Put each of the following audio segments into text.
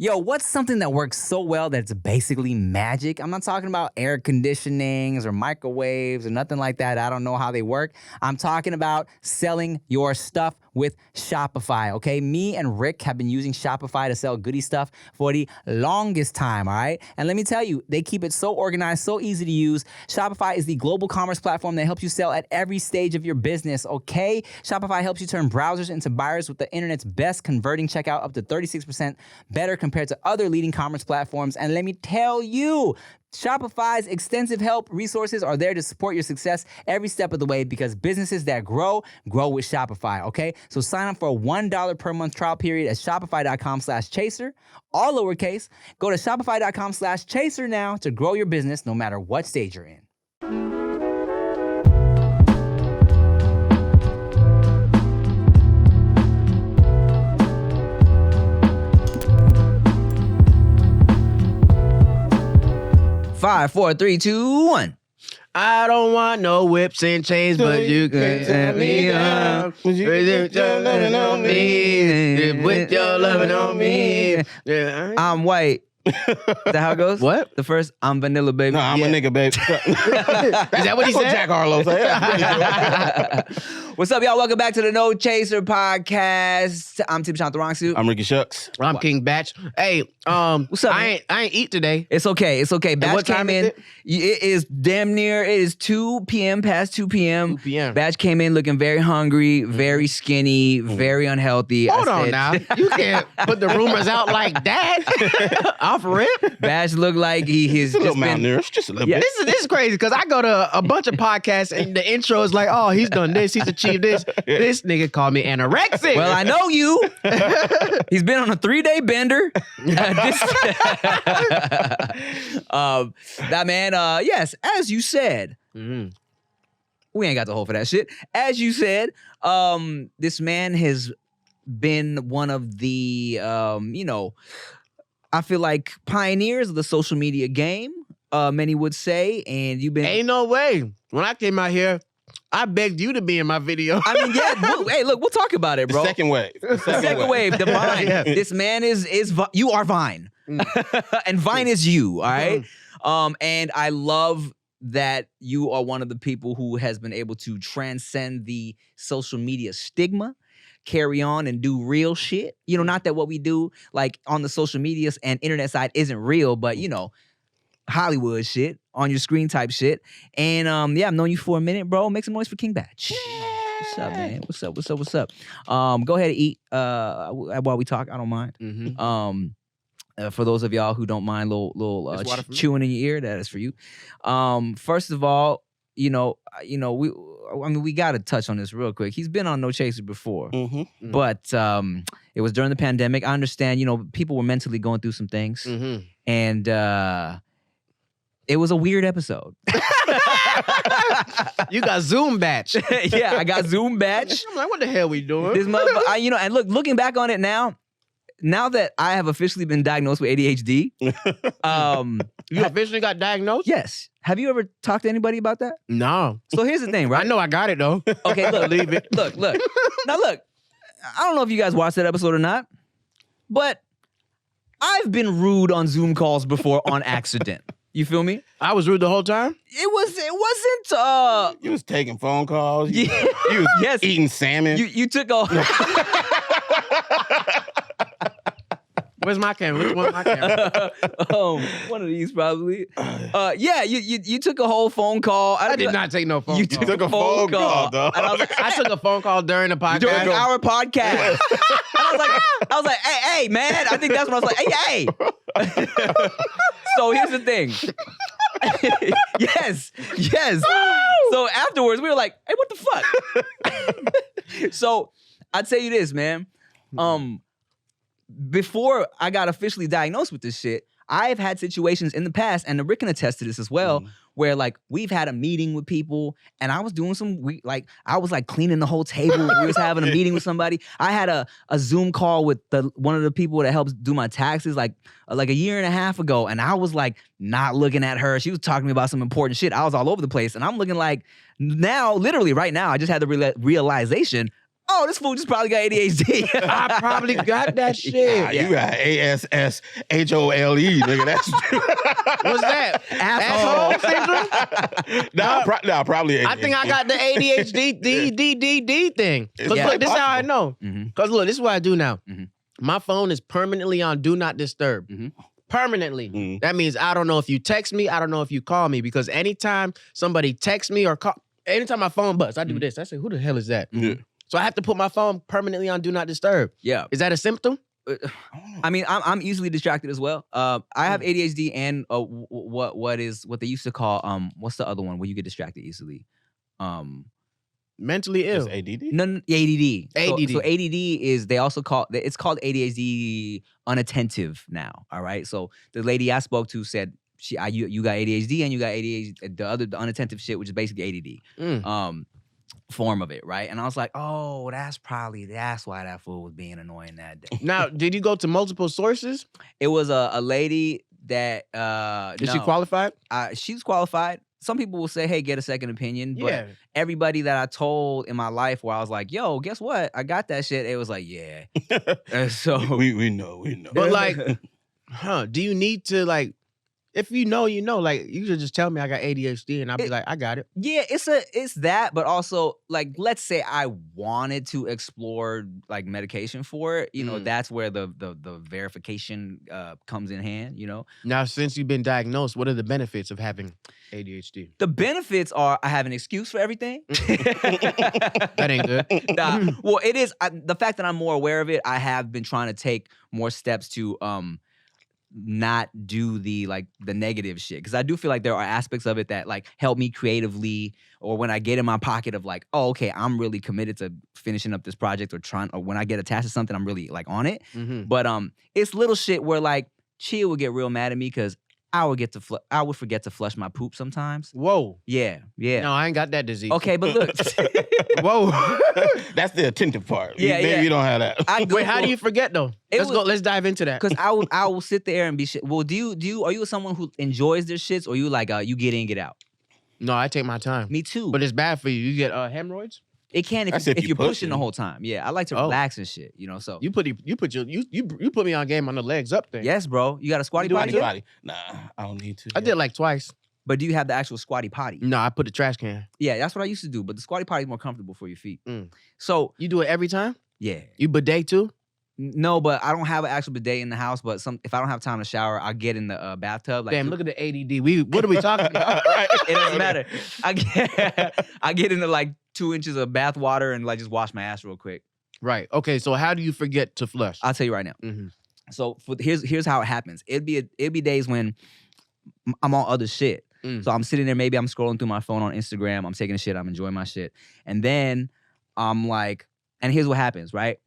Yo, what's something that works so well that it's basically magic? I'm not talking about air conditionings or microwaves or nothing like that. I don't know how they work. I'm talking about selling your stuff with Shopify, okay? Me and Rick have been using Shopify to sell goodie stuff for the longest time, all right? And let me tell you, they keep it so organized, so easy to use. Shopify is the global commerce platform that helps you sell at every stage of your business, okay? Shopify helps you turn browsers into buyers with the internet's best converting checkout, up to 36% better compared to other leading commerce platforms. And let me tell you, Shopify's extensive help resources are there to support your success every step of the way, because businesses that grow with Shopify, okay? So sign up for a $1 per month trial period at shopify.com/chaser, all lowercase. Go to shopify.com/chaser now to grow your business no matter what stage you're in. Five, four, three, two, one. I don't want no whips and chains, but you can set me up. With your loving on me. With your loving on me. I'm white. Is that how it goes? What? The first, I'm vanilla, baby. No, I'm a nigga, baby. Is that what he said? Jack Harlow said. What's up, y'all? Welcome back to the No Chaser podcast. I'm Tim Chantarangsu. I'm Ricky Shucks. I'm King Batch. Hey, what's up, I ain't eat today. It's okay. It's okay. Batch what time came in. is It is damn near. It is 2 p.m. past 2 p.m. 2 p.m. Batch came in looking very hungry, very skinny, very unhealthy. Hold on now. You can't put the rumors out like that. Off rip. Batch looked like he's It's a little just been. malnourished, just a little Yeah. bit. This is crazy because I go to a bunch of podcasts and the intro is like, oh, he's done this, he's achieved this. This nigga called me anorexic. Well, I know you. He's been on a 3-day bender. That man, yes, as you said, Mhm. we ain't got the hole for that shit. As you said, this man has been one of the, I feel like pioneers of the social media game, many would say, and you've been... Ain't no way. When I came out here, I begged you to be in my video. I mean, yeah, hey, look, we'll talk about it, The bro. second wave. The second wave, the Vine. Yeah. This man is you are Vine. And Vine is you, all right? And I love that you are one of the people who has been able to transcend the social media stigma, carry on and do real shit. Not that what we do like on the social medias and internet side isn't real, but Hollywood shit, on your screen type shit. And I've known you for a minute, bro. Make some noise for King Batch. What's up, man? What's up? Go ahead and eat while we talk. I don't mind. Mm-hmm. For those of y'all who don't mind little That's water for me. chewing in your ear, that is for you. First of all, we got to touch on this real quick. He's been on No Chaser before, Mm-hmm. but it was during the pandemic. I understand, people were mentally going through some things, Mm-hmm. and it was a weird episode. You got Zoom Batch. Yeah, I got Zoom Batch. I'm like, what the hell we doing? This motherfucker, and looking back on it now that I have officially been diagnosed with ADHD, You officially got diagnosed? yes. Have you ever talked to anybody about that? No. So here's the thing, I right? know I got it though. Okay, look, Leave it. Look. Now look, I don't know if you guys watched that episode or not, but I've been rude on Zoom calls before on accident. You feel me? I was rude the whole time. It wasn't You was taking phone calls. You was yes. eating salmon. You took a Where's my camera? Which one's my camera? one of these probably. You took a whole phone call. I did not take no phone You call. took a phone call, dog. and I was like, I took a phone call during the podcast. during our podcast. And I was like, hey, man. I think that's when I was like, hey. So here's the thing. Yes. So afterwards, we were like, hey, what the fuck? So I'd tell you this, man. Before I got officially diagnosed with this shit, I've had situations in the past, and Rick can attest to this as well, where like we've had a meeting with people, and I was doing I was cleaning the whole table. We was having a meeting with somebody. I had a Zoom call with one of the people that helps do my taxes like a year and a half ago, and I was like not looking at her. She was talking to me about some important shit. I was all over the place, and I'm looking like now, literally right now, I just had the realization, oh, this fool just probably got ADHD. I probably got that shit. Nah, you got ASSHOLE, nigga. That's What's that? Asshole syndrome? nah, probably. I think I got the ADHD D thing. Because Yeah. look, this is how I know. Mhm. Because look, this is what I do now. Mhm. My phone is permanently on Do Not Disturb. Mhm. Permanently. Mhm. That means I don't know if you text me, I don't know if you call me. Because anytime somebody texts me or call, anytime my phone buzzes, I do this. I say, who the hell is that? Yeah. So I have to put my phone permanently on Do Not Disturb. Yeah. Is that a symptom? I mean, I'm easily distracted as well. I have ADHD and what they used to call what's the other one where you get distracted easily? Mentally It's ill. ADD? No, ADD. ADD. So ADD is it's called ADHD unattentive now. All right. So the lady I spoke to said you got ADHD and you got ADHD, the unattentive shit, which is basically ADD. Form of it, right? And I was like, oh, that's why that fool was being annoying that day. Now, did you go to multiple sources? It was a lady that Is she qualified? she's qualified. Some people will say, hey, get a second opinion. But Yeah. everybody that I told in my life where I was like, yo, guess what? I got that shit. It was like, yeah. And so we know. But like, do you need to like, if you know, like you should just tell me I got ADHD and I'll be like, I got it. yeah, it's that, but also like, let's say I wanted to explore like medication for it, that's where the verification comes in hand, Now, since you've been diagnosed, what are the benefits of having ADHD? The benefits are I have an excuse for everything. That ain't good. Nah, well, it is the fact that I'm more aware of it. I have been trying to take more steps to not do the negative shit, because I do feel like there are aspects of it that like help me creatively, or when I get in my pocket of like, oh, okay, I'm really committed to finishing up this project or when I get attached to something, I'm really like on it. Mhm. But it's little shit where like Chia would get real mad at me because I would forget to flush my poop sometimes. Whoa. Yeah. No, I ain't got that disease. Okay, but look. Whoa. That's the attentive part. Yeah, Maybe yeah. you don't have that. Wait, how do you forget though? Let's dive into that. Because I will sit there and be shit. Well, are you someone who enjoys their shits, or you like you get in, get out? No, I take my time. Me too. But it's bad for you. You get hemorrhoids? it can That's if if you're you pushing the pushing. whole time. Yeah, I like to Oh. relax and shit. So You put me on game on the legs up thing. yes, bro. You got a squatty do potty? it? Body. Nah, I don't need to. I did like twice. But do you have the actual squatty potty? No, I put the trash can. Yeah, that's what I used to do. But the squatty potty is more comfortable for your feet. Mm. So You do it every time? yeah. You bidet too? No, but I don't have an actual bidet in the house. But if I don't have time to shower, I get in the bathtub. Like Damn, look at the ADD. What are we talking about? Right. it doesn't matter. I get into like 2 inches of bath water and like just wash my ass real quick. Right. Okay, so how do you forget to flush? I'll tell you right now. Mhm. So here's how it happens. It'd be days when I'm on other shit. Mm. So I'm sitting there, maybe I'm scrolling through my phone on Instagram. I'm taking a shit. I'm enjoying my shit, and then I'm like, and here's what happens, right?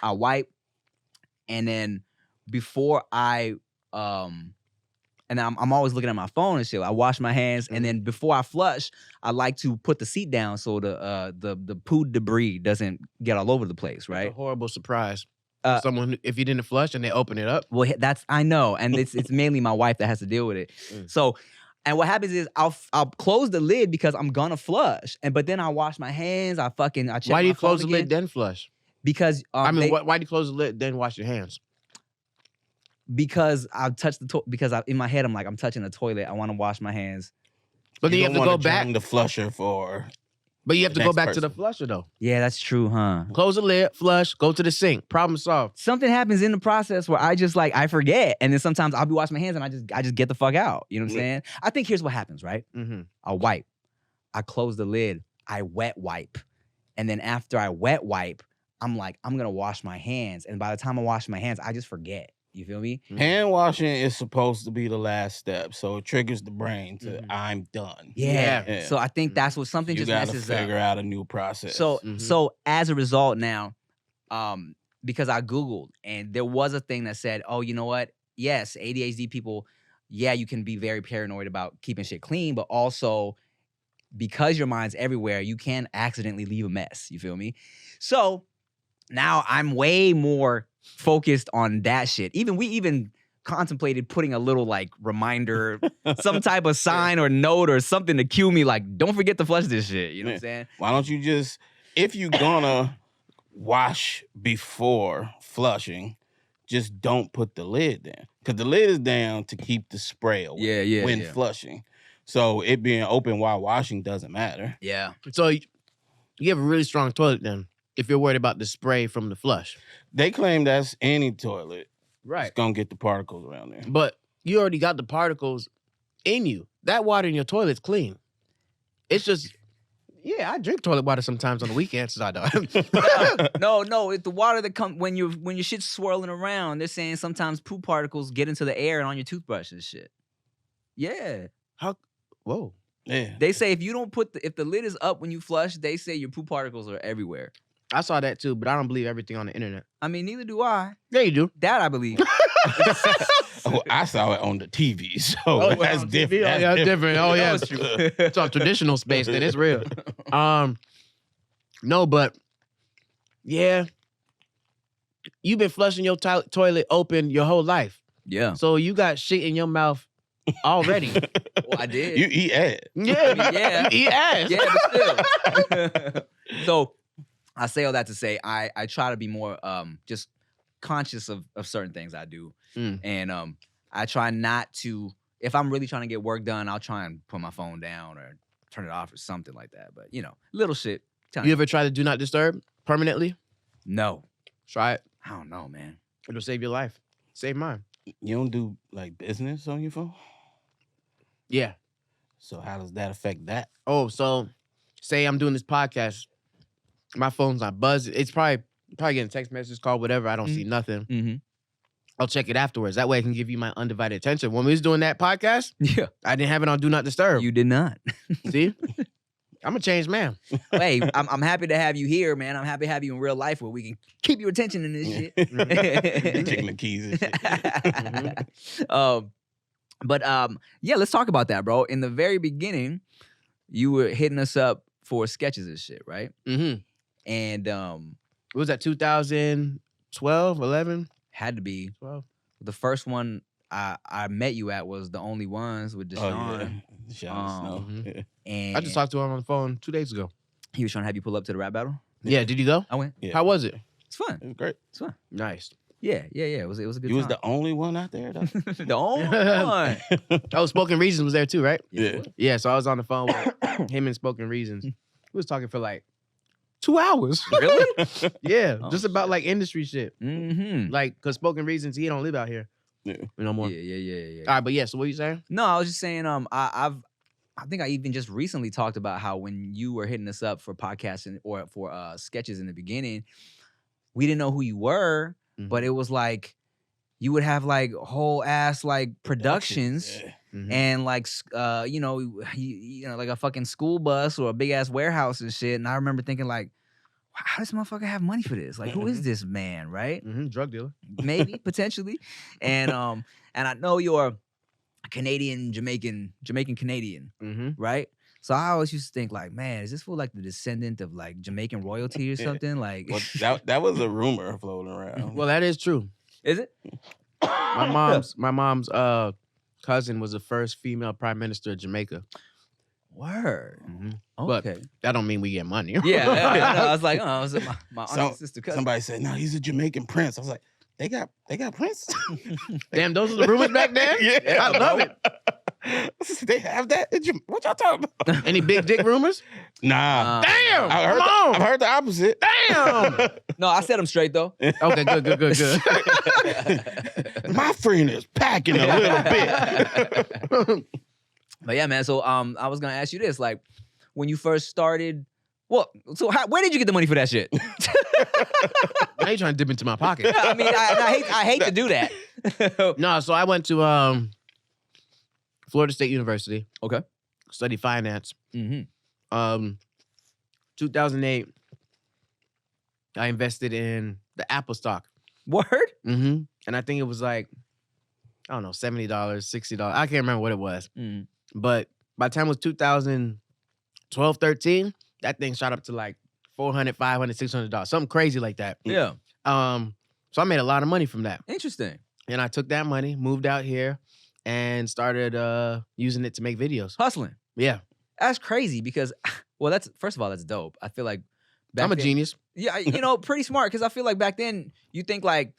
I wipe, and then before I and I'm always looking at my phone and shit. I wash my hands, and then before I flush, I like to put the seat down so the poo debris doesn't get all over the place, It's a right? horrible surprise. Uh, Someone, if you didn't flush and they open it up. Well, I know, and it's mainly my wife that has to deal with it. Mm. So, and what happens is I'll close the lid because I'm gonna flush, but then I wash my hands. I check. Why do you my phone close the lid again. then flush? Because Why do you close the lid then wash your hands? because I touch the because in my head I'm like I'm touching the toilet. I want to wash my hands. But then you have to don't go wanna back. drain the flusher for. But you have to the go next back to the person. flusher though. Yeah, that's true, huh? Close the lid, flush, go to the sink. Problem solved. Something happens in the process where I just I forget, and then sometimes I'll be washing my hands and I just get the fuck out. You know what I'm Yeah. saying? I think here's what happens, right? Mm-hmm. I wipe, I close the lid, I wet wipe, and then after I wet wipe, I'm like I'm gonna wash my hands, and by the time I wash my hands, I just forget. You feel me? Hand washing is supposed to be the last step, so it triggers the brain to Mhm. I'm done. Yeah. Yeah. So I think that's what something You just gotta messes figure up. out a new process. So Mhm. so as a result now, because I Googled and there was a thing that said, oh, you know what? Yes, ADHD people, yeah, you can be very paranoid about keeping shit clean, but also because your mind's everywhere, you can accidentally leave a mess. You feel me? So now I'm way more focused on that shit. We even contemplated putting a little reminder, some type of sign or note or something to cue me, don't forget to flush this shit. You know what I'm saying? why don't you just, if you gonna wash before flushing. Just don't put the lid down. Because the lid is down to keep the spray away when flushing. So it being open while washing doesn't matter. Yeah. So you have a really strong toilet then, if you're worried about the spray from the flush. They claim that's any toilet. Right. It's going to get the particles around there. But you already got the particles in you. That water in your toilet's clean. It's just, yeah, I drink toilet water sometimes on the weekends. I don't. No, it's the water that comes when your shit's swirling around. They're saying sometimes poop particles get into the air and on your toothbrush and shit. Yeah. Whoa. Yeah. They say if you don't if the lid is up when you flush, they say your poop particles are everywhere. I saw that too, but I don't believe everything on the internet. I mean, neither do I. Yeah, you do. That I believe. Oh, I saw it on the TV, so that's different. That's different. Oh, yeah. That's true. It's on traditional space, then it's real. No, but yeah, you've been flushing your toilet open your whole life. Yeah. So you got shit in your mouth already. Well, I did. You eat ass. Yeah, yeah. You eat ass. Yeah, but still. So I say all that to say I try to be more just conscious of certain things I do. And I try not to, if I'm really trying to get work done, I'll try and put my phone down or turn it off or something like that. But, little shit. You ever try to do not disturb permanently? No. Try it. I don't know, man. It'll save your life. Save mine. You don't do like business on your phone? Yeah. So how does that affect that? Oh, so say I'm doing this podcast. My phone's not buzzing. It's probably getting text messages, call, whatever. I don't see nothing. Mm-hmm. I'll check it afterwards. That way I can give you my undivided attention. When we was doing that podcast, Yeah. I didn't have it on Do Not Disturb. You did not. See? I'm a changed man. Hey, I'm happy to have you here, man. I'm happy to have you in real life where we can keep your attention in this shit. Checking the keys and shit. Yeah, let's talk about that, bro. In the very beginning, you were hitting us up for sketches and shit, right? Mm-hmm. And What was that, 2012, 11? had to be 12. the first one I met you at was The Only Ones with Deshaun. Deshaun Snow. Mhm. And I just talked to him on the phone 2 days ago. he was trying to have you pull up to the rap battle. Yeah, did you go? I went. Yeah. How was it? It's fun. It was great. It's fun. Nice. Yeah. It was a good You was time. the only one out there, though? The only one. Oh, Spoken Reasons was there too, right? Yeah. Yeah, so I was on the phone with him and Spoken Reasons. We was talking for like 2 hours. Really? Yeah, Oh, just about like industry shit. Mm-hmm. Like, because Spoken Reasons, he don't live out here. Yeah. No more. Yeah. All right, but yeah, so what you saying? No, I was just saying, I think I even just recently talked about how when you were hitting us up for podcasting or for sketches in the beginning, we didn't know who you were, but it was like you would have like whole ass like productions Yeah. Mhm. and like like a fucking school bus or a big ass warehouse and shit. And I remember thinking like, how does this motherfucker have money for this? Like, who is this man, right? Drug dealer. Maybe potentially, and I know you're Canadian, Jamaican Canadian, Mm-hmm. right? So I always used to think like, man, is this fool like the descendant of like Jamaican royalty or something? Like, Well, that was a rumor floating around. Well, that is true. is it? My mom's cousin was the first female prime minister of Jamaica. Word. Mm-hmm. Okay. But that don't mean we get money. Yeah, I was like, oh, was it my aunt and sister cousin? Somebody said, no, he's a Jamaican prince. I was like, they got Prince? Damn, those are the rumors back then? Yeah, I love it. They have that? What y'all talking about? Any big dick rumors? Nah. Damn! I've heard the opposite. Damn! No, I set him straight though. Okay, good. My friend is packing a little bit. But yeah, man. So I was gonna ask you this: like, when you first started, where did you get the money for that shit? Now you trying to dip into my pocket. I mean, I hate to do that. No, so I went to Florida State University. Okay. Studied finance. Mm-hmm. 2008, I invested in the Apple stock. Word? Mm-hmm. And I think it was like, I don't know, $70, $60. I can't remember what it was. Mm. But by the time it was 2012, 13, that thing shot up to like $400, $500, $600. Something crazy like that. Yeah. So I made a lot of money from that. Interesting. And I took that money, moved out here, and started using it to make videos. Hustling. Yeah. That's crazy because, well, first of all, that's dope. I feel like I'm a genius. Yeah, you know, pretty smart because I feel like back then you think like,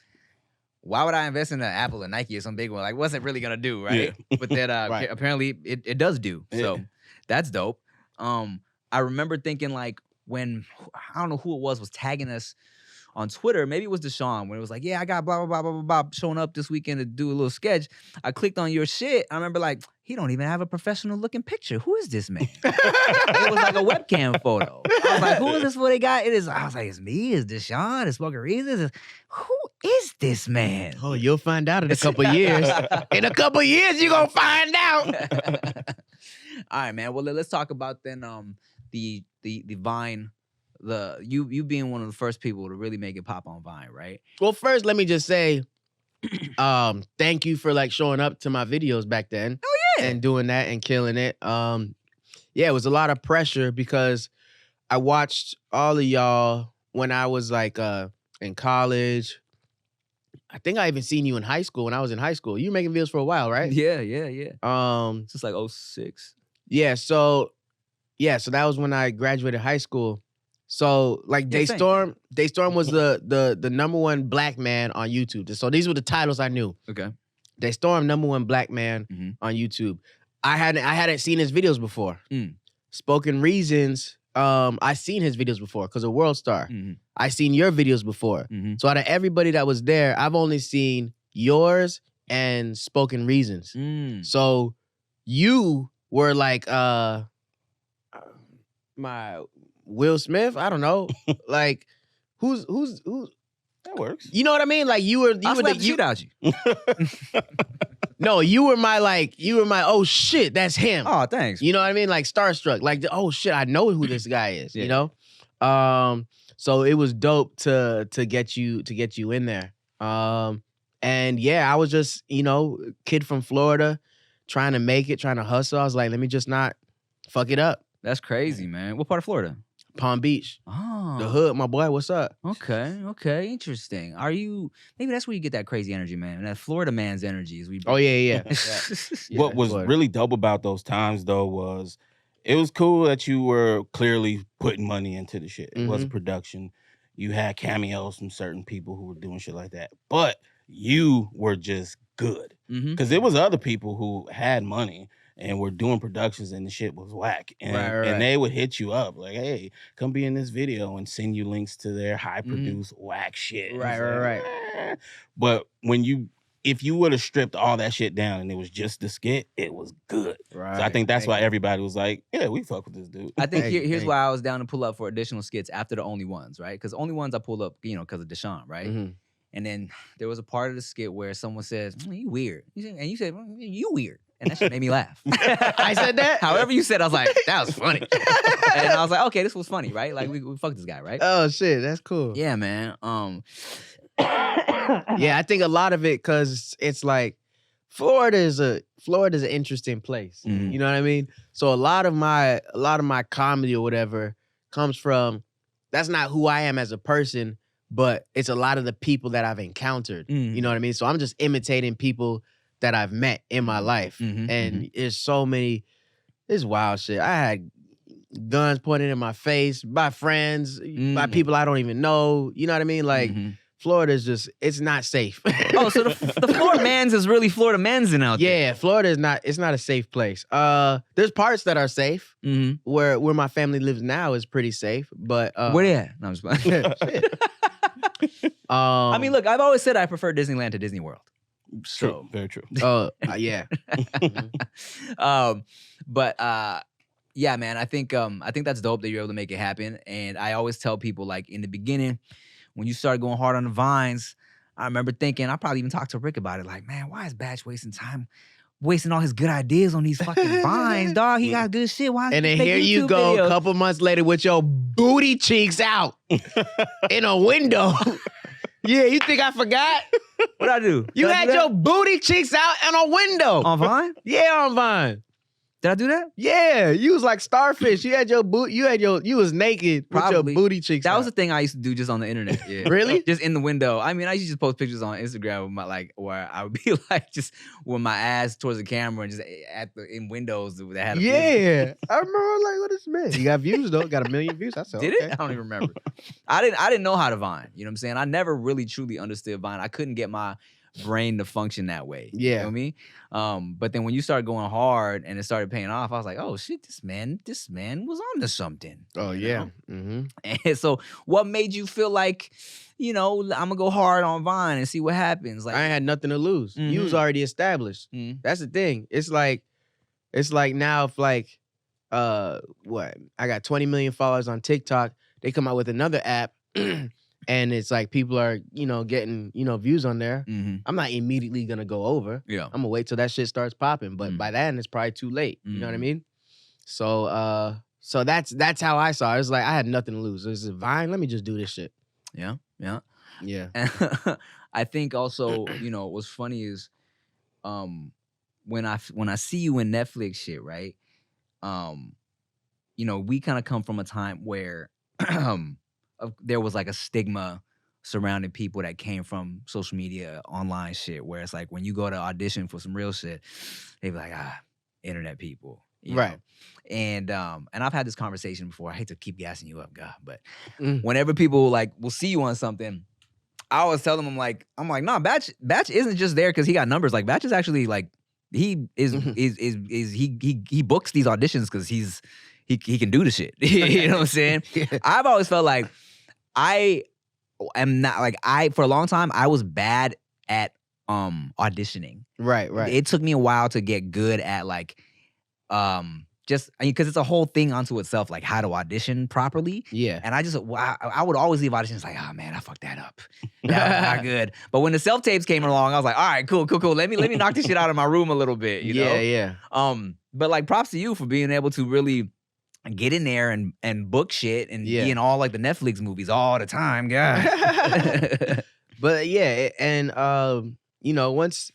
why would I invest in an Apple or Nike or some big one? Like, what's it really gonna do, right? Yeah. But then Right. apparently it does do. So Yeah. that's dope. I remember thinking like when I don't know who it was tagging us on Twitter, maybe it was Deshaun, when it was like, yeah, I got blah, blah, blah, blah, blah, blah, showing up this weekend to do a little sketch. I clicked on your shit. I remember like, he don't even have a professional looking picture. Who is this man? It was like a webcam photo. I was like, who is this? What they got? It is. I was like, it's me. It's Deshaun. It's Smoking Reasons. Who is this man? Oh, you'll find out in a couple years. In a couple years, you're going to find out. All right, man. Well, let's talk about then the Vine. You being one of the first people to really make it pop on Vine, right? Well, first, let me just say, thank you for like showing up to my videos back then. Oh yeah, and doing that and killing it. Yeah, it was a lot of pressure because I watched all of y'all when I was like in college. I think I even seen you in high school when I was in high school. You were making videos for a while, right? Yeah. It's just like 06. Yeah, so that was when I graduated high school. So like Daystorm was the number one black man on YouTube. So these were the titles I knew. Okay. Daystorm, number one black man on YouTube. I hadn't seen his videos before. Spoken Reasons, I seen his videos before because of World Star. I seen your videos before. So out of everybody that was there, I've only seen yours and Spoken Reasons. So you were like my Will Smith, I don't know. Like who's That works. You know what I mean? Like you were the shoot out you. No, you were my oh shit, that's him. Oh, thanks. You know what I mean? Like starstruck. Like oh shit, I know who this guy is, you know? So it was dope to get you in there. And yeah, I was just, you know, kid from Florida trying to make it, trying to hustle. I was like, let me just not fuck it up. That's crazy, man. What part of Florida? Palm Beach. Oh. The hood, my boy. What's up? Okay. Interesting. Maybe that's where you get that crazy energy, man. That Florida man's energy is Oh, yeah. What was really dope about those times, though, was it was cool that you were clearly putting money into the shit. It was production. You had cameos from certain people who were doing shit like that. But you were just good. Because there was other people who had money and were doing productions and the shit was whack. And, and they would hit you up like, hey, come be in this video and send you links to their high-produced whack shit. Right. But if you would have stripped all that shit down and it was just the skit, it was good. Right. So I think that's why everybody was like, yeah, we fuck with this dude. I think here's why I was down to pull up for additional skits after the Only Ones, right? Because Only Ones I pulled up, you know, because of Deshaun, right? And then there was a part of the skit where someone says, you weird. And you said, you weird. And that shit made me laugh. I said that? However you said, I was like, that was funny. And I was like, okay, this was funny, right? Like, we fucked this guy, right? Oh, shit. That's cool. Yeah, man. Yeah, I think a lot of it, because it's like, Florida's an interesting place. You know what I mean? So a lot of my comedy or whatever comes from, that's not who I am as a person, but it's a lot of the people that I've encountered. You know what I mean? So I'm just imitating people that I've met in my life. And there's so many, it's wild shit. I had guns pointed in my face by friends, by people I don't even know. You know what I mean? Like, Florida's just, it's not safe. Oh, so the Florida mans is really Florida men's out there. Yeah, Florida is not, it's not a safe place. There's parts that are safe. Where my family lives now is pretty safe, but where they at? No, I'm just playing. I mean, look, I've always said I prefer Disneyland to Disney World. True, very true. Yeah. But yeah, man, I think that's dope that you're able to make it happen. And I always tell people, like, in the beginning, when you started going hard on the Vines, I remember thinking, I probably even talked to Rick about it, like, man, why is Batch wasting all his good ideas on these fucking Vines, dog? He got good shit. Why? And then here you go, videos? A couple months later with your booty cheeks out in a window. Yeah, you think I forgot? What'd I do? You had your booty cheeks out in a window. On Vine? Yeah, on Vine. Did I do that? Yeah, you was like Starfish. You had your boot. You was naked Probably. with your booty cheeks. That was the thing I used to do just on the internet. Yeah. Really? Just in the window. I mean, I used to just post pictures on Instagram with my where I would be like just with my ass towards the camera and just in windows that had a yeah. I remember like, what is man? You got views though. Got 1 million views. I said, Did okay. it? I don't even remember. I didn't know how to Vine. You know what I'm saying? I never really truly understood Vine. I couldn't get my brain to function that way. Yeah. You know what I mean? But then when you started going hard and it started paying off, I was like, oh shit, this man was onto something. Oh yeah. Mm-hmm. And so what made you feel like, I'm gonna go hard on Vine and see what happens? Like I ain't had nothing to lose. You was already established. That's the thing. It's like now if like what? I got 20 million followers on TikTok. They come out with another app and it's like people are, getting, views on there. I'm not immediately gonna go over. Yeah. I'm gonna wait till that shit starts popping. But by then it's probably too late. You know what I mean? So that's how I saw it. It was like I had nothing to lose. It was Vine, let me just do this shit. Yeah. Yeah. Yeah. And I think also, what's funny is when I see you in Netflix shit, right? We kind of come from a time where there was like a stigma surrounding people that came from social media, online shit, where it's like when you go to audition for some real shit, they be like, internet people. Right. know? And I've had this conversation before. I hate to keep gassing you up, God, but whenever people like will see you on something, I always tell them, I'm like, nah, Batch isn't just there because he got numbers. Like Batch is actually like he books these auditions because he can do the shit. You know what I'm saying? Yeah. I've always felt like I am not like for a long time I was bad at auditioning. Right. It took me a while to get good at like because it's a whole thing unto itself, like how to audition properly. Yeah. And I would always leave auditions like, oh man, I fucked that up. That was not good. But when the self-tapes came along, I was like, all right, cool. Let me knock this shit out of my room a little bit, you know? Yeah. But like props to you for being able to really get in there and book shit and be in all like the Netflix movies all the time, God. But yeah, and once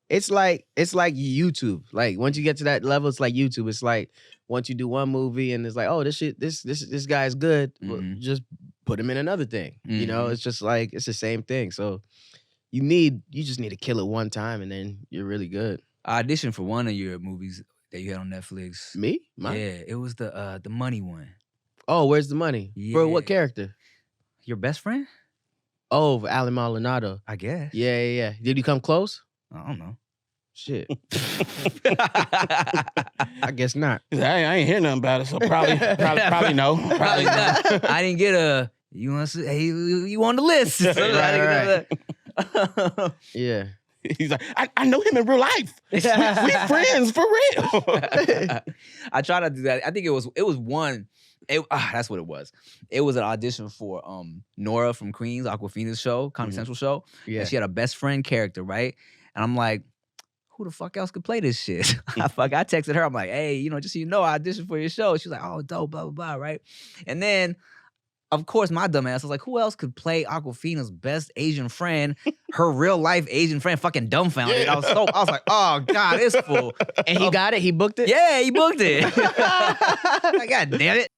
it's like YouTube. Like once you get to that level, it's like YouTube. It's like once you do one movie and it's like, oh, this guy's good. Well, just put him in another thing. It's just like it's the same thing. So you just need to kill it one time and then you're really good. I auditioned for one of your movies that you had on Netflix. Me? Yeah, it was the money one. Oh, Where's the Money? Yeah. For what character? Your best friend? Oh, Alan Maldonado. I guess. Yeah. Did you come close? I don't know. Shit. I guess not. I ain't hear nothing about it, so probably no. Probably no. I didn't get you want to hey, you on the list. Right. Yeah. He's like, I know him in real life. We friends for real. I tried to do that. I think it was one. That's what it was. It was an audition for Nora from Queens, Aquafina's show, Comedy Central show. Yeah. And she had a best friend character, right? And I'm like, who the fuck else could play this shit? I texted her. I'm like, hey, just so you know, I auditioned for your show. She was like, oh, dope, blah, blah, blah, right? And then, of course, my dumb ass was like, who else could play Aquafina's best Asian friend, her real life Asian friend, fucking dumbfounded. Yeah. I was like, oh, God, it's full. And he got it? He booked it? Yeah, he booked it. God damn it.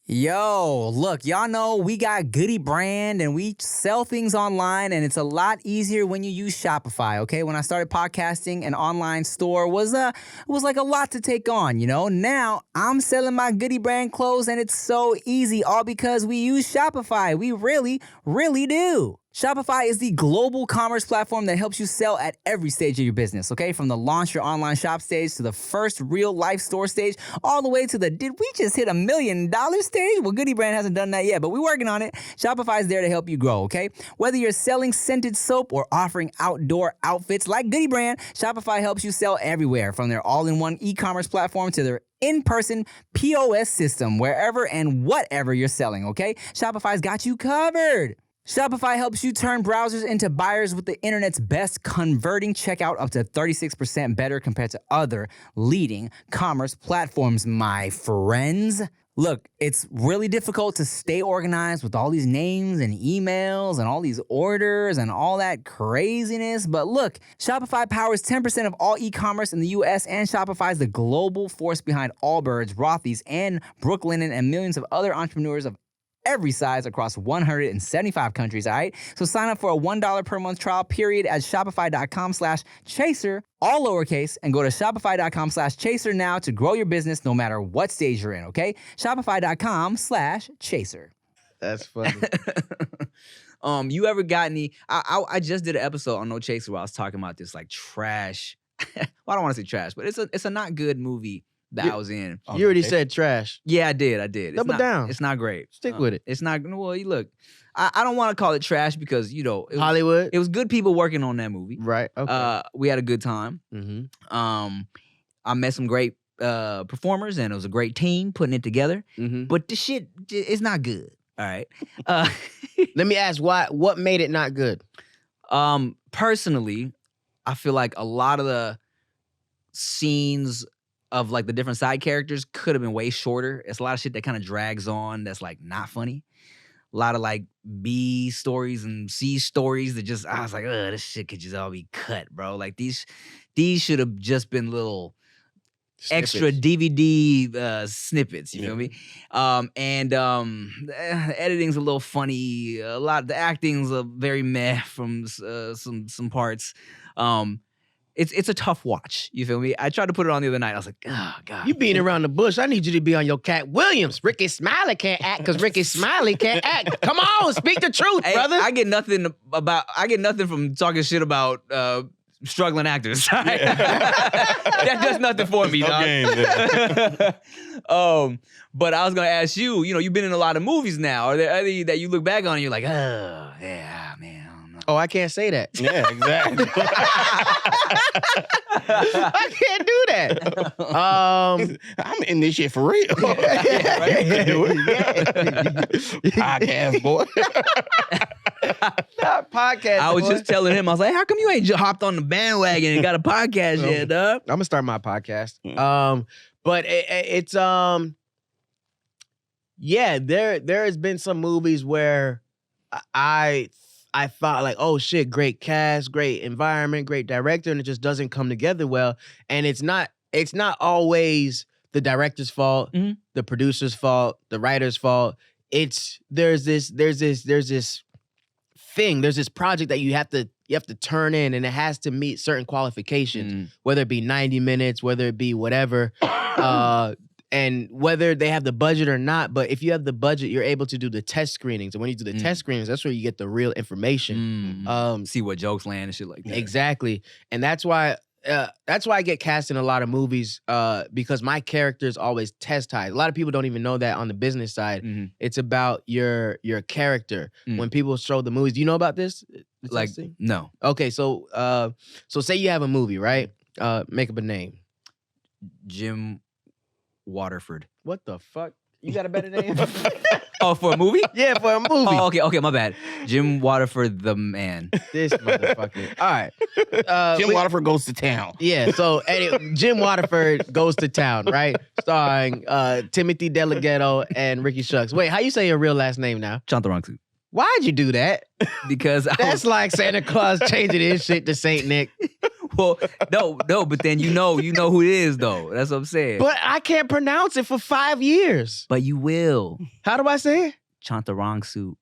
Yo, look, y'all know we got Goody Brand and we sell things online and it's a lot easier when you use Shopify, okay? When I started podcasting, an online store was like a lot to take on, Now I'm selling my Goody Brand clothes and it's so easy, all because we use Shopify. We really, really do. Shopify is the global commerce platform that helps you sell at every stage of your business, okay? From the launch your online shop stage to the first real life store stage, all the way to the did we just hit $1 million stage? Well, Goody Brand hasn't done that yet, but we're working on it. Shopify is there to help you grow, okay? Whether you're selling scented soap or offering outdoor outfits like Goody Brand, Shopify helps you sell everywhere, from their all-in-one e-commerce platform to their in-person POS system, wherever and whatever you're selling, okay? Shopify's got you covered. Shopify helps you turn browsers into buyers with the internet's best converting checkout, up to 36% better compared to other leading commerce platforms, my friends. Look, it's really difficult to stay organized with all these names and emails and all these orders and all that craziness. But look, Shopify powers 10% of all e-commerce in the US, and Shopify is the global force behind Allbirds, Rothy's, and Brooklinen, and millions of other entrepreneurs of every size across 175 countries, all right? So sign up for a $1 per month trial period at shopify.com/chaser, all lowercase, and go to shopify.com/chaser now to grow your business no matter what stage you're in, okay? Shopify.com/chaser. That's funny. You ever got any, I just did an episode on No Chaser where I was talking about this like trash, well, I don't want to say trash, but it's a not good movie that I was in. You already said trash. Yeah, I did. Double down. It's not great. Stick with it. It's not, well, you look, I don't want to call it trash because, you know, Hollywood. it was good people working on that movie. Right. Okay. We had a good time. I met some great performers, and it was a great team putting it together. But the shit is not good. All right. Let me ask, what made it not good? Personally, I feel like a lot of the scenes of like the different side characters could have been way shorter. It's a lot of shit that kind of drags on that's like not funny. A lot of like B stories and C stories that just, I was like, this shit could just all be cut, bro. Like these should have just been little extra DVD snippets, you feel me? The editing's a little funny. A lot, the acting's very meh from some parts. It's a tough watch. You feel me? I tried to put it on the other night. I was like, oh, God. You being around the bush. I need you to be on your Cat Williams. Ricky Smiley can't act because Ricky Smiley can't act. Come on, speak the truth, hey, brother. I get nothing from talking shit about struggling actors. That does nothing for me, dog. But I was going to ask you, you know, you've been in a lot of movies now. Are there any that you look back on and you're like, oh, yeah, man. Oh, I can't say that. Yeah, exactly. I can't do that. I'm in this shit for real. Yeah, do it. Podcast boy. Not podcast. I was boy. just telling him, I was like, how come you ain't just hopped on the bandwagon and got a podcast yet, dog? I'm gonna start my podcast. But it's yeah, there has been some movies where I thought like, oh shit, great cast, great environment, great director, and it just doesn't come together well. And it's not always the director's fault, the producer's fault, the writer's fault. There's this project that you have to turn in, and it has to meet certain qualifications, whether it be 90 minutes, whether it be whatever. And whether they have the budget or not, but if you have the budget, you're able to do the test screenings. And when you do the test screenings, that's where you get the real information. See what jokes land and shit like that. Exactly. And that's why I get cast in a lot of movies because my character is always test tied. A lot of people don't even know that on the business side. It's about your character. When people show the movies, do you know about this? Like, no. Okay, so say you have a movie, right? Make up a name. Jim Waterford. What the fuck? You got a better name? Oh, for a movie? Yeah, for a movie. Oh, okay, my bad. Jim Waterford, the man. This motherfucker. All right. Jim Waterford goes to town. Yeah, so anyway, Jim Waterford goes to town, right? Starring Timothy Delgado and Ricky Shucks. Wait, how you say your real last name now? Chantarangsu. Why'd you do that? Because that's like Santa Claus changing his shit to Saint Nick. Well, no, but then you know who it is, though. That's what I'm saying. But I can't pronounce it for 5 years. But you will. How do I say it? Chantarangsu.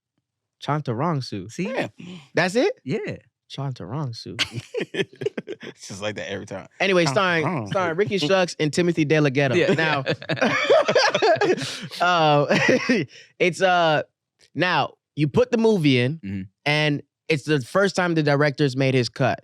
Chantarangsu. See? Yeah. That's it? Yeah. Chantarangsu. It's just like that every time. Anyway, starring Ricky Shucks and Timothy Delgado. Yeah. Now, it's now you put the movie in, and it's the first time the director's made his cut.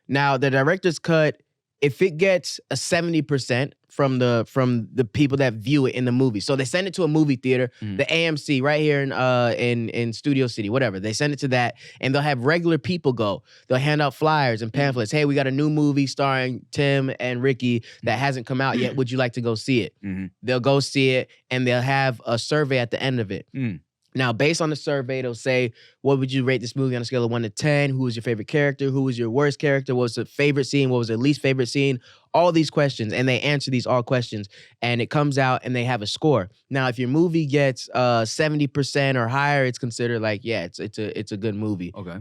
Now, the director's cut, if it gets a 70% from the people that view it in the movie, so they send it to a movie theater, the AMC right here in Studio City, whatever. They send it to that, and they'll have regular people go. They'll hand out flyers and pamphlets. Hey, we got a new movie starring Tim and Ricky that hasn't come out yet. Would you like to go see it? They'll go see it, and they'll have a survey at the end of it. Now, based on the survey, it'll say, what would you rate this movie on a scale of 1 to 10? Who was your favorite character? Who was your worst character? What was the favorite scene? What was the least favorite scene? All these questions, and they answer these all questions, and it comes out, and they have a score. Now, if your movie gets 70% or higher, it's considered like, yeah, it's a good movie. Okay.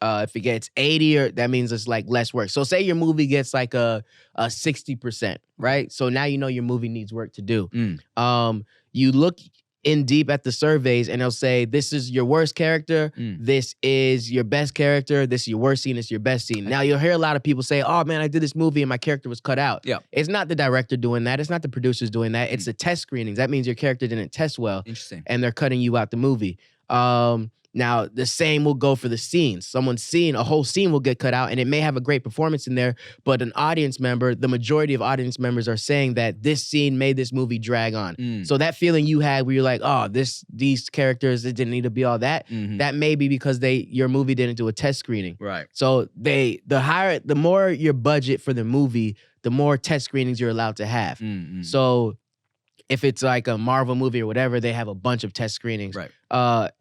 If it gets 80, or that means it's like less work. So say your movie gets like a 60%, right? So now you know your movie needs work to do. You look in deep at the surveys, and they'll say, this is your worst character, this is your best character, this is your worst scene, this is your best scene. Now you'll hear a lot of people say, oh man, I did this movie and my character was cut out. Yeah. It's not the director doing that, it's not the producers doing that, it's the test screenings. That means your character didn't test well. Interesting. And they're cutting you out the movie. Now, the same will go for the scenes. Someone's scene, a whole scene will get cut out, and it may have a great performance in there, but an audience member, the majority of audience members are saying that this scene made this movie drag on. So that feeling you had where you're like, oh, these characters, it didn't need to be all that, that may be because your movie didn't do a test screening. Right. So the more your budget for the movie, the more test screenings you're allowed to have. So if it's like a Marvel movie or whatever, they have a bunch of test screenings. Right.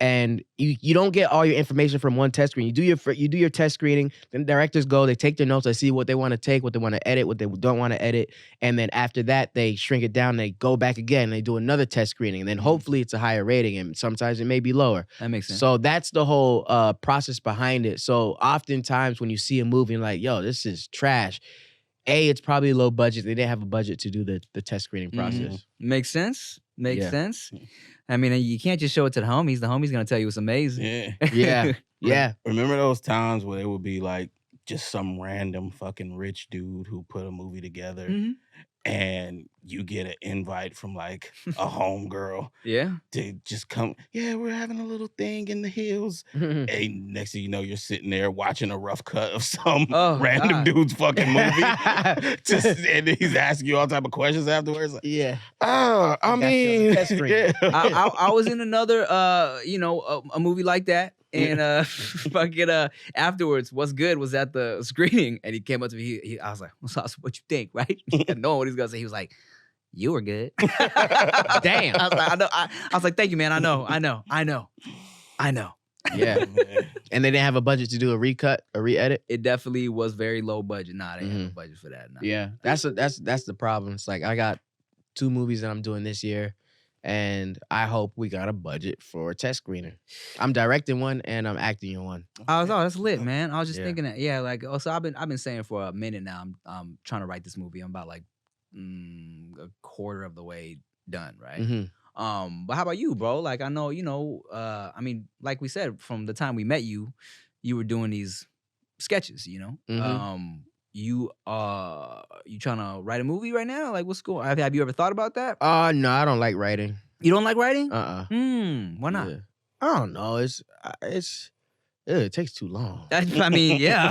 And you don't get all your information from one test screen. You do your test screening, then directors go, they take their notes, they see what they want to take, what they want to edit, what they don't want to edit. And then after that, they shrink it down, they go back again, they do another test screening. And then hopefully it's a higher rating, and sometimes it may be lower. That makes sense. So that's the whole process behind it. So oftentimes when you see a movie and like, yo, this is trash, it's probably low budget. They didn't have a budget to do the test screening process. Makes sense. Makes sense. I mean, you can't just show it to the homies. The homies gonna tell you it's amazing. Yeah. Remember those times where it would be like just some random fucking rich dude who put a movie together, and you get an invite from like a homegirl to just come, we're having a little thing in the hills. And next thing you know, you're sitting there watching a rough cut of some random dude's fucking movie. And he's asking you all type of questions afterwards. Like, I mean, I was in another, a movie like that. And fucking afterwards, what's good was at the screening, and he came up to me. I was like, "What you think?" Right? Knowing what he's gonna say, he was like, "You were good." Damn. I was like, I know. I was like, "Thank you, man. I know." Yeah. And they didn't have a budget to do a recut, a re-edit. It definitely was very low budget. Nah, they didn't have a budget for that. Nah. Yeah, that's the problem. It's like I got 2 movies that I'm doing this year, and I hope we got a budget for a test screener. I'm directing one and I'm acting in one. That's lit, man. I was just thinking that, so I've been saying for a minute now, I'm trying to write this movie. I'm about like a quarter of the way done, right? But how about you, bro? Like, I know, I mean, like we said, from the time we met you, you were doing these sketches, you trying to write a movie right now? Like, what's going on? Have you ever thought about that? No, I don't like writing. You don't like writing? Why not? Yeah. I don't know. It takes too long. I mean, yeah.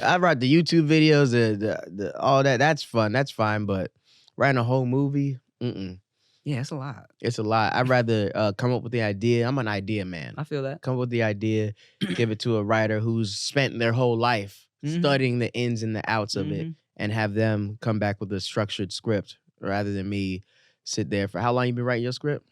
I write the YouTube videos, the all that. That's fun. That's fine. But writing a whole movie, Yeah, it's a lot. It's a lot. I'd rather come up with the idea. I'm an idea man. I feel that. Come up with the idea, give it to a writer who's spent their whole life studying the ins and the outs of it, and have them come back with a structured script rather than me sit there for how long you been writing your script?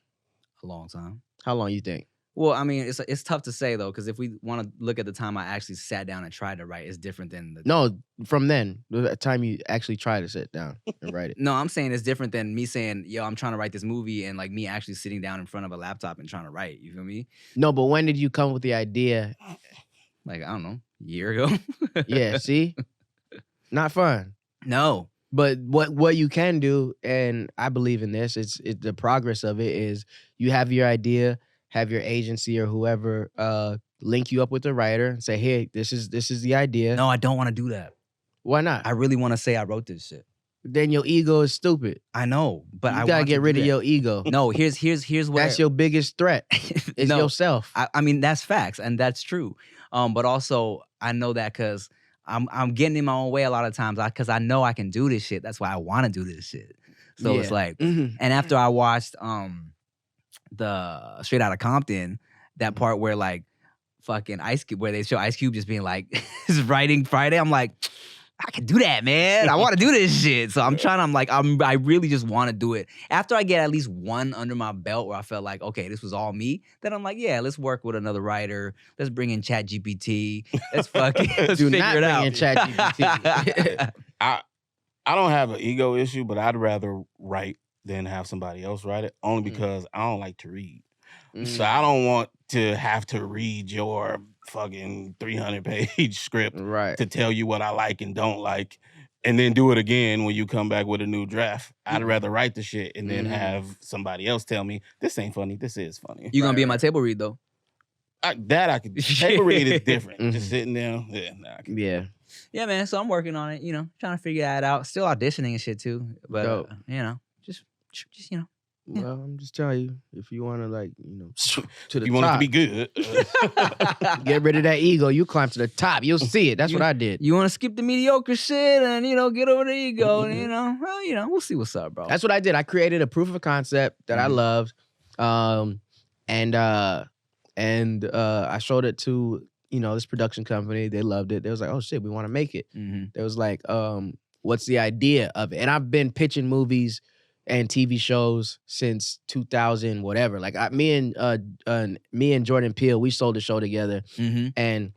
A long time. How long you think? Well, I mean, it's tough to say though, because if we want to look at the time I actually sat down and tried to write, it's different than No, from then, the time you actually try to sit down and write it. No, I'm saying it's different than me saying, yo, I'm trying to write this movie, and like me actually sitting down in front of a laptop and trying to write. You feel me? No, but when did you come with the idea? Like, I don't know, a year ago. Yeah, see? Not fun. No. But what you can do, and I believe in this, it's the progress of it is you have your idea, have your agency or whoever link you up with the writer and say, hey, this is the idea. No, I don't want to do that. Why not? I really want to say I wrote this shit. Then your ego is stupid. I know, but you gotta get rid of your ego. No, here's where that's your biggest threat. It's yourself. I mean, that's facts, and that's true. But also, I know that because I'm getting in my own way a lot of times because I know I can do this shit. That's why I want to do this shit. So it's like, and after I watched the Straight Outta Compton, that part where like fucking Ice Cube, where they show Ice Cube just being like, his writing Friday, I'm like, I can do that, man. I want to do this shit. So I really just want to do it. After I get at least one under my belt where I felt like, okay, this was all me, then I'm like, yeah, let's work with another writer. Let's bring in ChatGPT. Let's let's Do figure not it bring out. in ChatGPT. I don't have an ego issue, but I'd rather write than have somebody else write it, only because I don't like to read. So I don't want to have to read your fucking 300-page script to tell you what I like and don't like, and then do it again when you come back with a new draft. I'd rather write the shit and then have somebody else tell me, this ain't funny, this is funny. You gonna be in my table read, though? I could. Table read is different. Just sitting down. Yeah. Yeah, man. So I'm working on it, trying to figure that out. Still auditioning and shit, too. But, just Well, I'm just telling you, if you want to, to the you top. want it to be good. Get rid of that ego. You climb to the top. You'll see it. That's what I did. You want to skip the mediocre shit and, get over the ego and, we'll see what's up, bro. That's what I did. I created a proof of concept that I loved. And I showed it to, this production company. They loved it. They was like, oh shit, we want to make it. They was like, what's the idea of it? And I've been pitching movies and TV shows since 2000, whatever. Like me and Jordan Peele, we sold the show together, and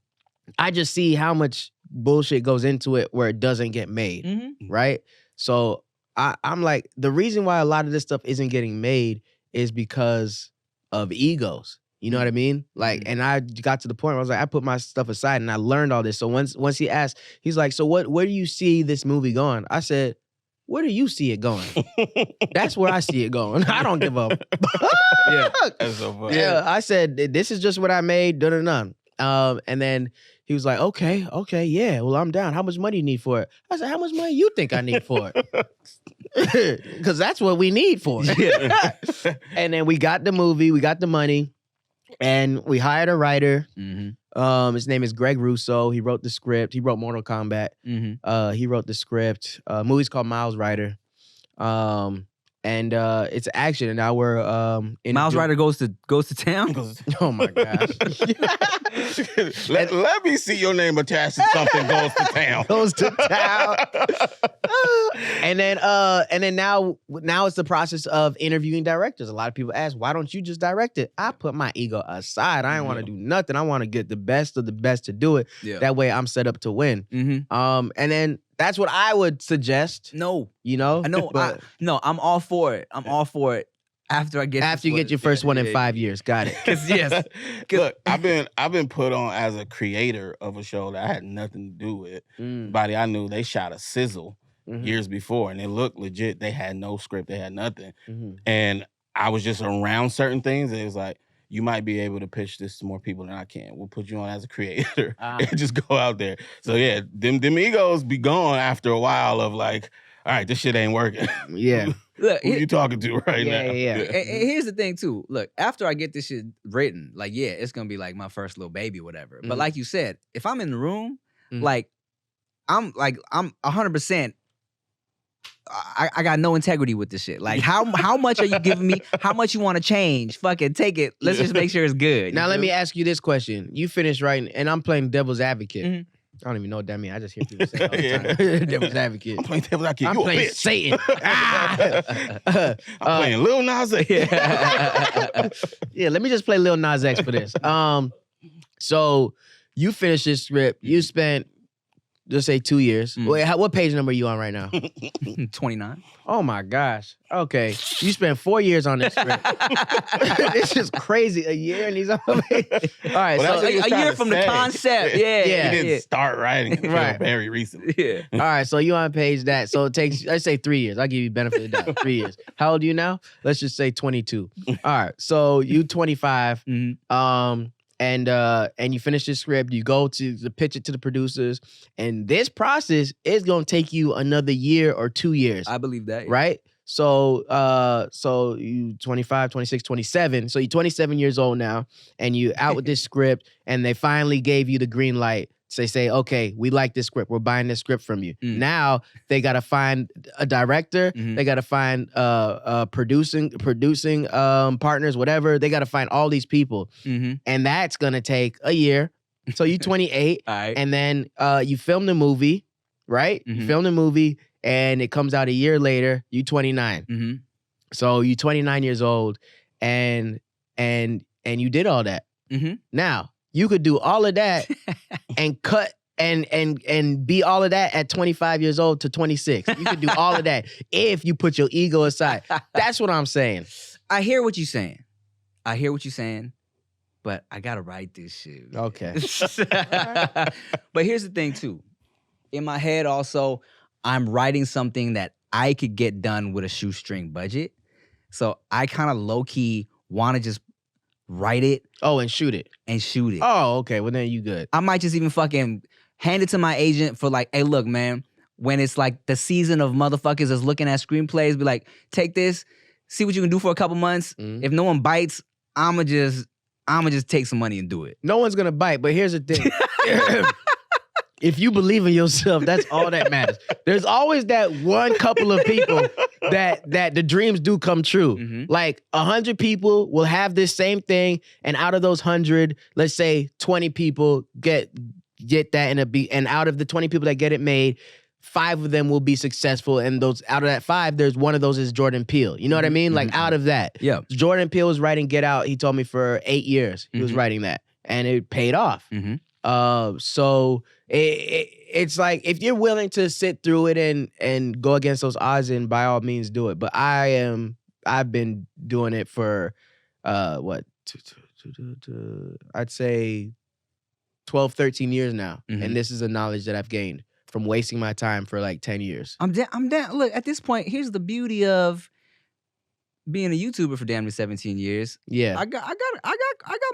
I just see how much bullshit goes into it where it doesn't get made, right? So I'm like, the reason why a lot of this stuff isn't getting made is because of egos. You know what I mean? Like, and I got to the point where I was like, I put my stuff aside and I learned all this. So once he asked, he's like, so where do you see this movie going? I said, where do you see it going? That's where I see it going. I don't give up. Yeah, that's so funny. Yeah, I said, this is just what I made. And then he was like, okay, yeah, well, I'm down. How much money you need for it? I said, how much money you think I need for it? Because that's what we need for it. And then we got the movie, we got the money, and we hired a writer. His name is Greg Russo. He wrote the script. He wrote Mortal Kombat. He wrote the script. Movie's called Miles Rider. And it's action. And now we're Miles Rider goes to town. Oh my gosh! let me see your name attached to something. Goes to town. Goes to town. And then now it's the process of interviewing directors. A lot of people ask, why don't you just direct it? I put my ego aside. I don't want to do nothing. I want to get the best of the best to do it. Yeah. That way I'm set up to win. And then that's what I would suggest. No. But, I'm all for it. I'm all for it. After you get your first one in 5 years. Got it. Yes. Look, I've been put on as a creator of a show that I had nothing to do with. Somebody I knew, they shot a sizzle years before, and it looked legit. They had no script. They had nothing. And I was just around certain things, and it was like, you might be able to pitch this to more people than I can. We'll put you on as a creator and just go out there. So yeah, them egos be gone after a while of like, all right, this shit ain't working. Yeah. Look, who you talking to right now? Yeah. And here's the thing too. Look, after I get this shit written, like, yeah, it's gonna be like my first little baby, whatever. But like you said, if I'm in the room, I'm 100%. I got no integrity with this shit. Like, how much are you giving me? How much you want to change? Fucking take it. Let's just make sure it's good. Now, let me ask you this question. You finished writing, and I'm playing devil's advocate. I don't even know what that means. I just hear people say it all the time. Devil's advocate. I'm playing devil's advocate. I'm You playing a bitch. Satan. I'm playing Lil Nas X. Yeah, let me just play Lil Nas X for this. So you finished this script. You spent, just say 2 years. Wait, what page number are you on right now? 29. Oh my gosh. Okay. You spent 4 years on this script. It's just crazy. A year and he's on. All right. Well, so a year from the concept. Yeah. He didn't start writing until very recently. Yeah. All right. So you on page that. So it takes, let's say 3 years. I'll give you benefit of the doubt. 3 years. How old are you now? Let's just say 22. All right. So you 25. And you finish this script, you go to pitch it to the producers, and this process is gonna take you another year or 2 years. I believe that. Yeah. Right? So you 25, 26, 27. So you're 27 years old now, and you out with this script, and they finally gave you the green light. So they say, okay, we like this script. We're buying this script from you. Now they got to find a director. They got to find producing partners, whatever. They got to find all these people. And that's going to take a year. So you're 28. All right. And then you film the movie. right? You film the movie and it comes out a year later, you 29. So you 29 years old and you did all that. Now, you could do all of that and cut and be all of that at 25 years old to 26. You could do all of that if you put your ego aside. That's what I'm saying. I hear what you're saying. But I gotta write this shit. Man. Okay. But here's the thing too. In my head also, I'm writing something that I could get done with a shoestring budget. So I kind of low-key want to just write it. Oh, and shoot it. Oh, okay. Well, then you good. I might just even fucking hand it to my agent for like, hey, look, man, when it's like the season of motherfuckers is looking at screenplays, be like, take this, see what you can do for a couple months. If no one bites, I'ma just take some money and do it. No one's gonna bite, but here's the thing. If you believe in yourself, that's all that matters. There's always that one couple of people that the dreams do come true. Like 100 people will have this same thing, and out of those 100, let's say 20 people get that and out of the 20 people that get it made, 5 of them will be successful, and those out of that 5, there's one of those is Jordan Peele. You know what I mean? Like out of that. Yeah. Jordan Peele was writing Get Out. He told me for 8 years he was writing that, and it paid off. So it's like if you're willing to sit through it and go against those odds, and by all means do it. But I've been doing it for I'd say 12, 13 years now, and this is a knowledge that I've gained from wasting my time for like 10 years. I'm down. Look, at this point, here's the beauty of being a YouTuber for damn near 17 years. Yeah. I got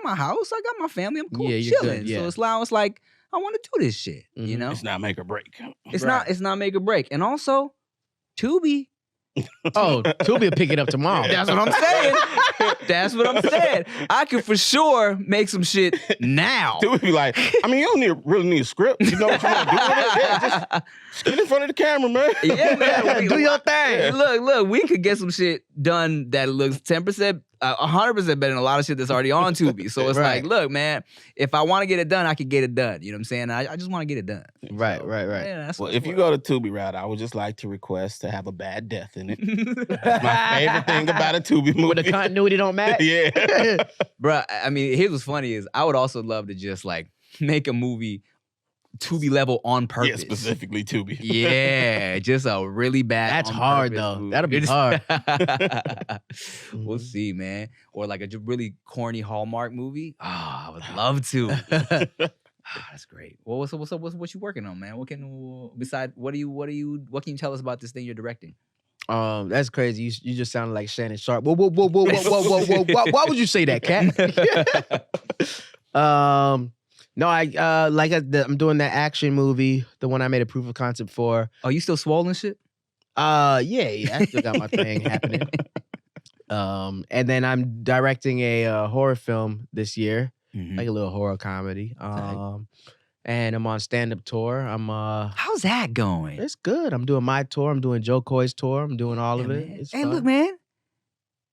my house. I got my family. I'm cool. Yeah, I'm you're chilling. good, yeah. So it's like I want to do this shit. You know, It's not make or break. it's not make or break. And also, Tubi. Oh, Tubi will pick it up tomorrow. That's what I'm saying. That's what I'm saying. I could for sure make some shit now. Tubi be like, I mean, you don't really need a script. You know what you want to do with it? Yeah, just get in front of the camera, man. Yeah, man. Do your thing. Look, we could get some shit done that looks 10%, 100% better than a lot of shit that's already on Tubi. So it's like, look, man, if I want to get it done, I can get it done. You know what I'm saying? I just want to get it done. Right. Yeah, Well, if you go to Tubi route, I would just like to request to have a bad death in it. That's my favorite thing about a Tubi movie. When the continuity don't match? Yeah. Bruh, I mean, here's what's funny is I would also love to just like make a movie Tubi level on purpose. Yeah, specifically Tubi. Yeah, just a really bad. That's hard though. Movie. That'll be hard. We'll see, man. Or like a really corny Hallmark movie. Oh, I would love to. That's great. Well, what's up? What you working on, man? What can you tell us about this thing you're directing? That's crazy. You just sounded like Shannon Sharp. Whoa. Why would you say that, Cat? No, I'm doing that action movie, the one I made a proof of concept for. Oh, you still swollen shit? Yeah, I still got my thing happening. And then I'm directing a horror film this year, like a little horror comedy. And I'm on stand-up tour. How's that going? It's good. I'm doing my tour. I'm doing Joe Coy's tour. I'm doing all of it. It's fun. Look, man,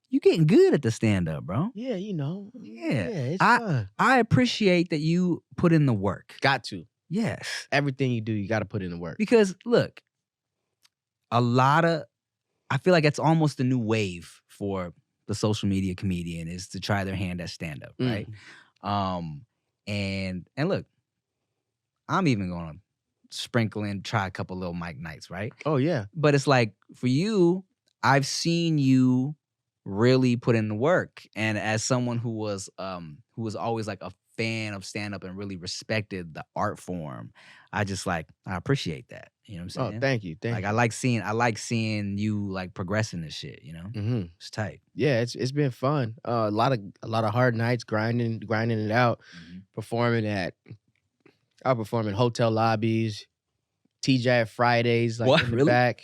you getting good at the stand-up, bro. Yeah, you know. Yeah, it's fun. I appreciate that you put in the work. Got to. Yes. Everything you do, you got to put in the work. Because look, I feel like it's almost the new wave for the social media comedian is to try their hand at stand-up, right? And look, I'm even going to sprinkle in, try a couple little mic nights, right? Oh, yeah. But it's like, for you, I've seen you really put in the work. And as someone who was always like a fan of stand-up and really respected the art form, I appreciate that. You know what I'm saying? Oh, thank you. Thank you. I like seeing you like progressing this shit, you know? It's tight. Yeah, it's been fun. A lot of hard nights, grinding it out, I'll perform in hotel lobbies, TGI Fridays, like what? in the Really? back.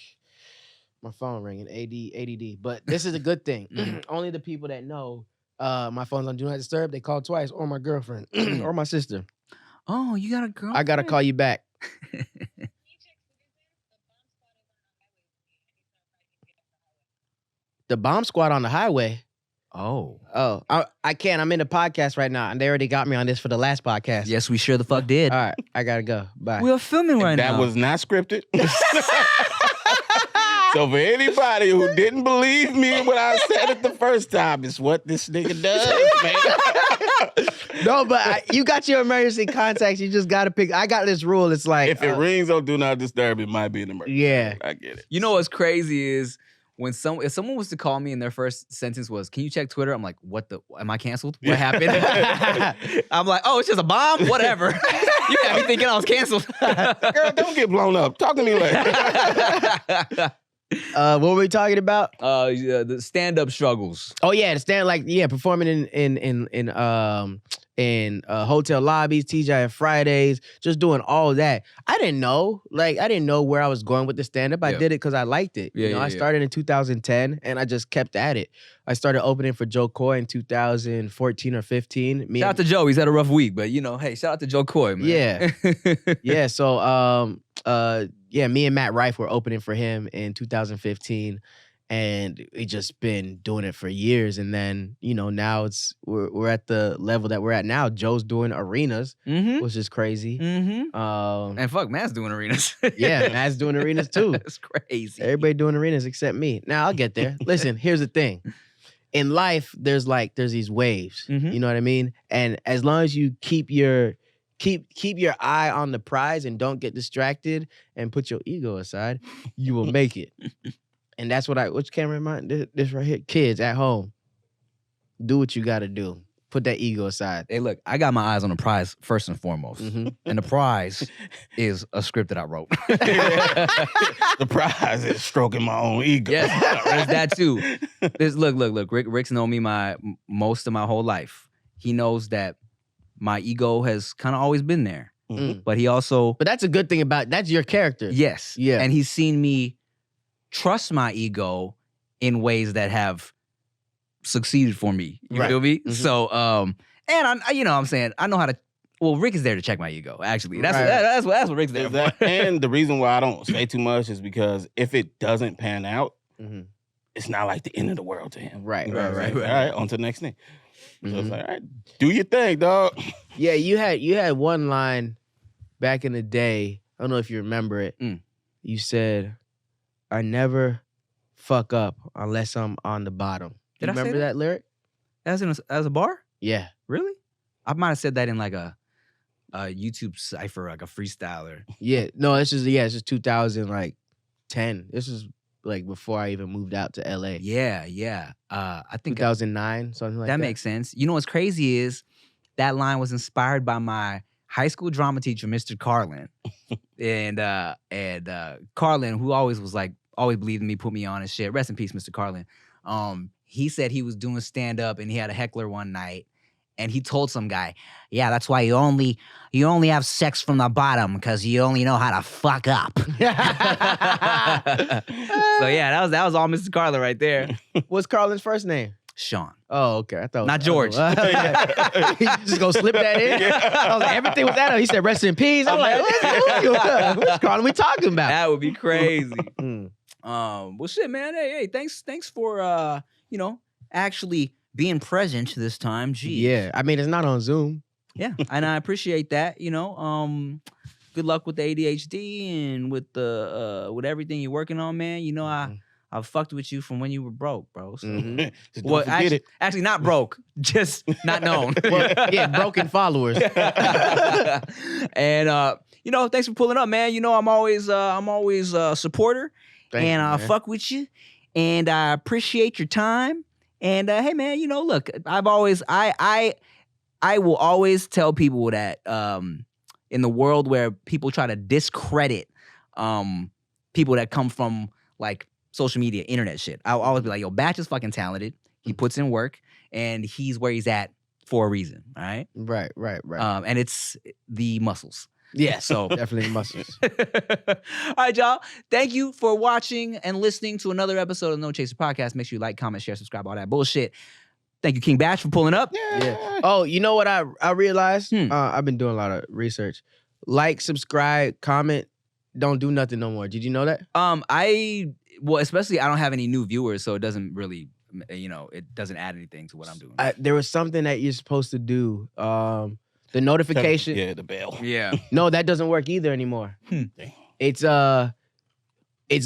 My phone ringing, ADD. But this is a good thing. Only the people that know my phone's on Do Not Disturb, they call twice, or my girlfriend, or my sister. Oh, you got a girl? I gotta call you back. The bomb squad on the highway. Oh. Oh, I can't. I'm in a podcast right now, and they already got me on this for the last podcast. Yes, we sure the fuck did. All right, I gotta go. Bye. We're filming right now. That was not scripted. So for anybody who didn't believe me when I said it the first time, it's what this nigga does, man. No, but you got your emergency contacts. You just gotta pick. I got this rule. It's like if it rings on Do Not Disturb, it might be an emergency. Yeah, I get it. You know what's crazy is when if someone was to call me and their first sentence was, "Can you check Twitter?" I'm like, "What the? Am I canceled? What happened?" I'm like, "Oh, it's just a bomb. Whatever." You got me thinking I was canceled. Girl, don't get blown up. Talk to me later. what were we talking about? The stand-up struggles. Oh yeah, performing in hotel lobbies, TGI Fridays, just doing all that. I didn't know where I was going with the stand-up. I did it because I liked it. I started in 2010 and I just kept at it. I started opening for Joe Coy in 2014 or 15. Shout out to Joe. He's had a rough week, but hey, shout out to Joe Coy, man. Yeah. Yeah. So me and Matt Rife were opening for him in 2015. And we just been doing it for years, and then now we're at the level that we're at now. Joe's doing arenas, which is crazy. And fuck, Matt's doing arenas. Yeah, Matt's doing arenas too. That's crazy. Everybody doing arenas except me. Now I'll get there. Listen, here's the thing: in life, there's these waves. You know what I mean? And as long as you keep your eye on the prize and don't get distracted and put your ego aside, you will make it. And that's which camera am I? This right here. Kids at home, do what you got to do. Put that ego aside. Hey, look, I got my eyes on the prize first and foremost. And the prize is a script that I wrote. The prize is stroking my own ego. Yes, there's that too. Look. Rick's known me most of my whole life. He knows that my ego has kind of always been there. But he also... But that's a good thing that's your character. Yes. Yeah. And he's seen me trust my ego in ways that have succeeded for me. You feel me? So, and I'm saying, I know how to, Rick is there to check my ego, actually. That's what Rick's there for. And the reason why I don't say too much is because if it doesn't pan out, it's not like the end of the world to him. Right. All right, on to the next thing. So it's like, all right, do your thing, dog. Yeah, you had one line back in the day. I don't know if you remember it. You said, "I never fuck up unless I'm on the bottom." Did you I say remember that lyric? As a bar? Yeah. Really? I might have said that in like a YouTube cipher, like a freestyler. Yeah. No, it's just 2010. This is like before I even moved out to LA. Yeah. I think 2009, something like that. That makes sense. You know what's crazy is that line was inspired by my high school drama teacher, Mr. Carlin. and Carlin, who always believed in me, put me on and shit. Rest in peace, Mr. Carlin. He said he was doing stand-up and he had a heckler one night. And he told some guy, "Yeah, that's why you only have sex from the bottom, because you only know how to fuck up." So yeah, that was all Mr. Carlin right there. What's Carlin's first name? Sean. Oh, okay. I thought not George. He just gonna slip that in. I was like, everything was that. He said, "Rest in peace." I'm like, "Which Carlin we talking about?" That would be crazy. Well, shit, man. Hey, thanks for actually being present this time. Gee. Yeah, I mean, it's not on Zoom. Yeah, and I appreciate that. Good luck with the ADHD and with with everything you're working on, man. I fucked with you from when you were broke, bro. So. Well, actually, not broke, just not known. Yeah, broken followers. And thanks for pulling up, man. I'm always a supporter, and I fuck with you, and I appreciate your time. And hey, man, look, I will always tell people that in the world where people try to discredit people that come from like social media, internet shit, I'll always be like, "Yo, Batch is fucking talented. He puts in work, and he's where he's at for a reason." All right? Right. And it's the muscles. Yeah, so definitely muscles. All right, y'all. Thank you for watching and listening to another episode of the No Chaser Podcast. Make sure you like, comment, share, subscribe, all that bullshit. Thank you, King Batch, for pulling up. Yeah. Oh, you know what I realized? I've been doing a lot of research. Like, subscribe, comment, don't do nothing no more. Did you know that? Especially I don't have any new viewers, so it doesn't really it doesn't add anything to what I'm doing. There was something that you're supposed to do. The notification. Yeah, the bell. Yeah. No, that doesn't work either anymore. It's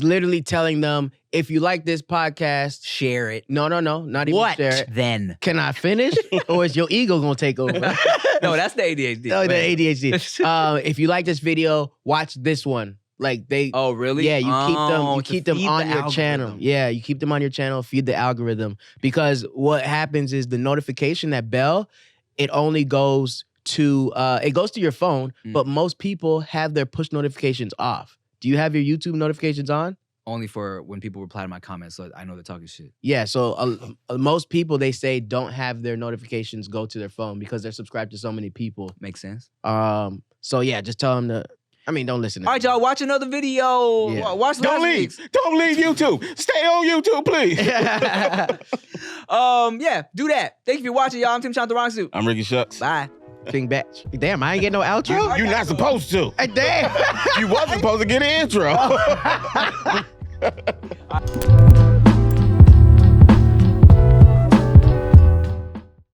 literally telling them, if you like this podcast, share it. No, not even share it. Then? Can I finish? Or is your ego gonna take over? No, that's the ADHD. No, the ADHD. If you like this video, watch this one. Like they. Oh, really? Yeah, you keep them on your channel. Yeah, you keep them on your channel. Feed the algorithm, because what happens is the notification, that bell, it only goes to your phone, but most people have their push notifications off. Do you have your YouTube notifications on? Only for when people reply to my comments, so I know they're talking shit. Yeah, so most people, they say, don't have their notifications go to their phone because they're subscribed to so many people. Makes sense. So yeah, just tell them to. Don't listen to All right, y'all, watch another video. Yeah. Watch Don't leave. Don't leave YouTube. Stay on YouTube, please. Yeah, do that. Thank you for watching, y'all. I'm Tim Chantarangsu. I'm Ricky Shucks. Bye. King Batch. Damn, I ain't getting no outro? You're not supposed to. Damn. You wasn't supposed to get an intro.